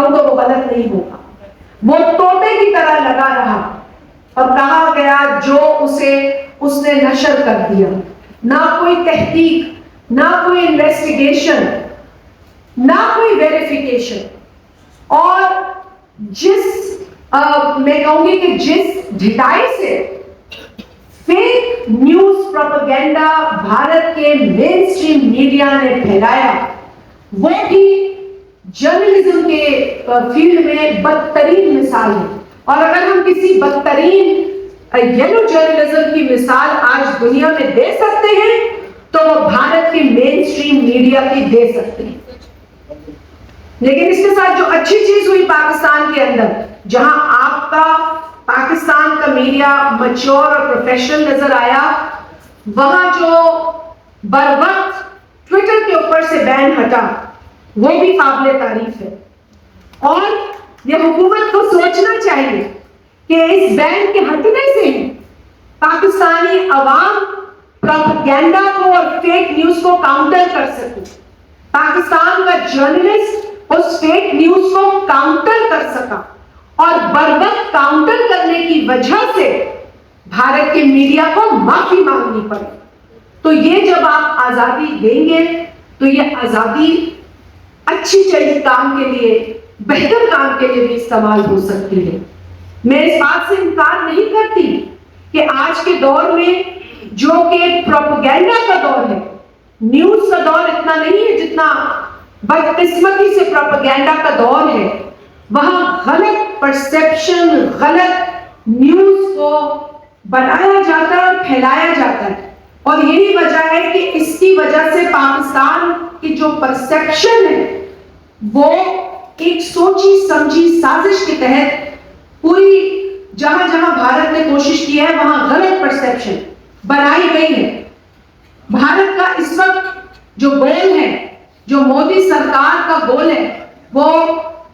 تو وہ غلط نہیں ہوگا. وہ طوطے کی طرح لگا رہا اور کہا گیا جو اس نے نشر کر دیا. نہ کوئی تحقیق, نہ کوئی انویسٹیگیشن, نہ کوئی ویریفیکیشن. اور میں کہوں گی کہ جس ڈھٹائی سے فیک نیوز پروپیگنڈا بھارت کے مین اسٹریم میڈیا نے پھیلایا, وہ بھی جرنلزم کے فیلڈ میں بدترین مثال ہے. اور اگر ہم کسی بدترین یلو جرنلزم کی مثال آج دنیا میں دے سکتے ہیں تو وہ بھارت کے مین اسٹریم میڈیا کی دے سکتے ہیں. لیکن اس کے ساتھ جو اچھی چیز ہوئی پاکستان کے اندر, جہاں آپ کا پاکستان کا میڈیا میچور اور پروفیشنل نظر آیا, وہاں جو بروقت ٹویٹر کے اوپر سے بین ہٹا وہ بھی قابل تعریف ہے. اور یہ حکومت کو سوچنا چاہیے کہ اس بین کے ہٹنے سے ہی پاکستانی عوام پروپیگنڈا کو اور فیک نیوز کو کاؤنٹر کر سکے. پاکستان کا جرنلسٹ اس فیک نیوز کو کاؤنٹر کر سکا, اور بروقت کاؤنٹر کرنے کی وجہ سے بھارت کے میڈیا کو معافی مانگنی پڑی. تو یہ جب آپ آزادی دیں گے تو یہ آزادی اچھی چیز کام کے لیے, بہتر کام کے لیے بھی استعمال ہو سکتی ہے. میں اس بات سے انکار نہیں کرتی کہ آج کے دور میں جو کہ پروپیگنڈا کا دور ہے, نیوز کا دور اتنا نہیں ہے جتنا بدقسمتی سے پروپیگنڈا کا دور ہے, وہاں غلط پرسپشن, غلط نیوز کو بنایا جاتا ہے اور پھیلایا جاتا ہے. اور یہی وجہ ہے کہ اس کی وجہ سے پاکستان کی جو پرسپشن ہے وہ ایک سوچی سمجھی سازش کے تحت پوری جہاں جہاں بھارت نے کوشش کی ہے وہاں غلط پرسپشن بنائی گئی ہے. بھارت کا اس وقت جو گول ہے, جو مودی سرکار کا گول ہے, وہ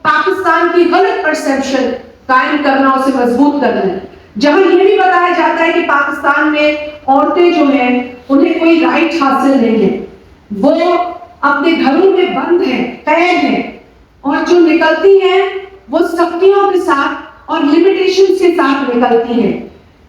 پاکستان کی غلط پرسپشن قائم کرنا, اسے مضبوط کرنا ہے. جہاں یہ بھی بتایا جاتا ہے کہ پاکستان میں عورتیں جو ہیں انہیں کوئی رائٹ حاصل نہیں ہے, وہ اپنے گھروں میں بند ہیں, قید ہیں, اور جو نکلتی ہیں وہ سختیوں کے ساتھ اور لمیٹیشن کے ساتھ نکلتی ہیں.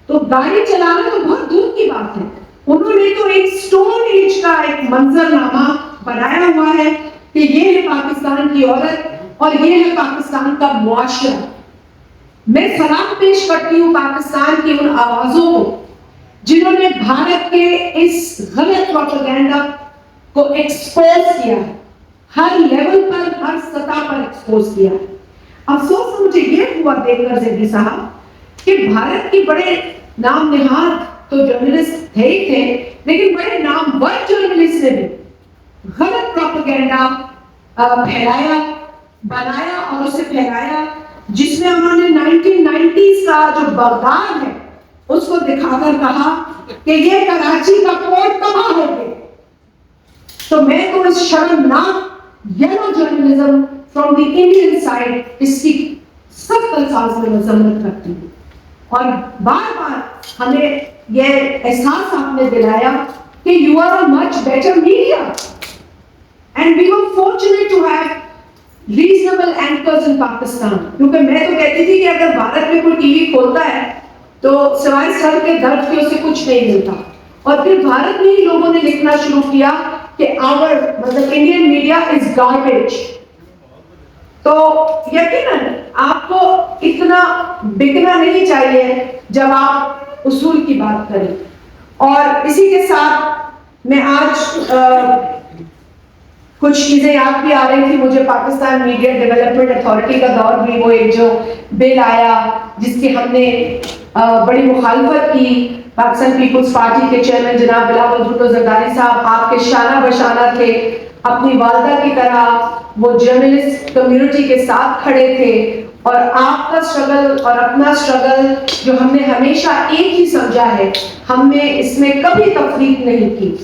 تو گاڑی چلانا تو بہت دور کی بات ہے. انہوں نے تو ایک سٹون ایج کا ایک منظرنامہ بنایا ہوا ہے کہ یہ ہے پاکستان کی عورت اور یہ ہے پاکستان کا معاشرہ. میں سلام پیش کرتی ہوں پاکستان کی ان آوازوں کو جنہوں نے بھارت کے اس غلط پروپیگنڈا کو ایکسپوز کیا ہے, ہر لیول پر, ہر سطح پر ایکسپوز کیا ہے. افسوس مجھے یہ ہوا دیکھ کر زیدی صاحب کہ بھارت کی بڑے نام نہاد تو جرنلسٹ تھے ہی تھے, لیکن بڑے نامور جرنلسٹ نے بھی غلط پروپیگنڈا پھیلایا, بنایا اور اسے پھیلایا, جس میں انہوں نے 1990s کا جو بغداد ہے اس کو دکھا کر کہا کہ یہ کراچی کا پورٹ تباہ ہو گیا. تو میں تو اس شرمناک yellow journalism from the Indian side اس کی سخت الفاظ میں مذمت کرتی ہوں. اور بار بار ہمیں یہ احساس آپ نے دلایا کہ you are a much better media and we are fortunate to have reasonable anchors in Pakistan. کیونکہ میں تو کہتی تھی کہ اگر بھارت میں کوئی ٹی وی کھولتا ہے تو سوائے سر کے درد کے اسے کچھ نہیں ملتا. اور پھر بھارت میں ہی لوگوں نے لکھنا شروع کیا کہ آور مطلب انڈین میڈیا از گاربیج. تو یقیناً آپ کو اتنا بکنا نہیں چاہیے جب آپ اصول کی بات کریں. اور اسی کے ساتھ میں آج کچھ چیزیں یاد بھی آ رہی تھی مجھے. پاکستان میڈیا ڈیولپمنٹ اتھارٹی کا دور بھی, وہ ایک جو بل آیا جس کی ہم نے بڑی مخالفت کی. پاکستان پیپلز پارٹی کے چیئرمین جناب بلاول بھٹو زرداری صاحب آپ کے شانہ بشانہ تھے, اپنی والدہ کی طرح وہ جرنلسٹ کمیونٹی کے ساتھ کھڑے تھے, اور آپ کا اسٹرگل اور اپنا اسٹرگل جو ہم نے ہمیشہ ایک ہی سمجھا ہے, ہم نے اس میں کبھی تفریق نہیں کی.